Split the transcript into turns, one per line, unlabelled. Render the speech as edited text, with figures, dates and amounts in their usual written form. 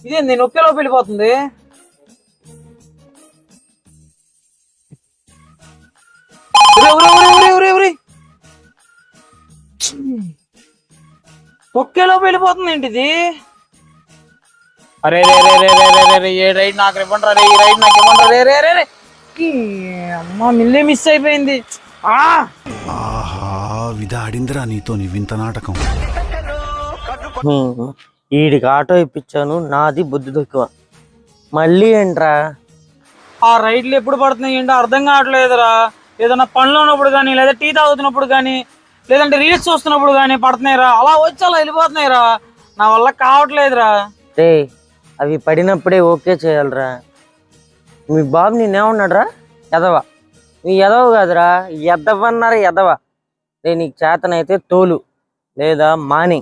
ఇదేంది నొక్కేలోపు వెళ్ళిపోతుంది. నొక్కేలోపు వెళ్ళిపోతుంది ఏంటిది? అరే రే రే రే రే రే రే ఏ రైడ్ నాకు ఇవ్వండి రే, ఈ రైడ్ నాకు ఇవ్వండి రే రే రే రే. అమ్మా మిల్లే మిస్ అయిపోయింది.
ఆహా విధాడిందిరా నీతో నీ వింత నాటకం.
వీడికి ఆటో ఇప్పించాను, నాది బుద్ధి తక్కువ. మళ్ళీ ఏంట్రా
ఆ రైడ్లు ఎప్పుడు పడుతున్నాయి ఏంటో అర్థం కావట్లేదురా. ఏదైనా పనిలో ఉన్నప్పుడు కానీ, లేదా టీ తాగుతున్నప్పుడు కానీ, లేదంటే రీల్స్ చూస్తున్నప్పుడు కానీ పడుతున్నాయిరా. అలా వచ్చి అలా వెళ్ళిపోతున్నాయిరా. నా వల్ల కావట్లేదురా.
రే అవి పడినప్పుడే ఓకే చేయాలరా. మీ బాబు నేనేమన్నాడురా? ఎదవ. నీ ఎదవ కాదురా, ఎద్దవన్నారు ఎదవ. రే నీకు చేతనైతే తోలు లేదా మాని.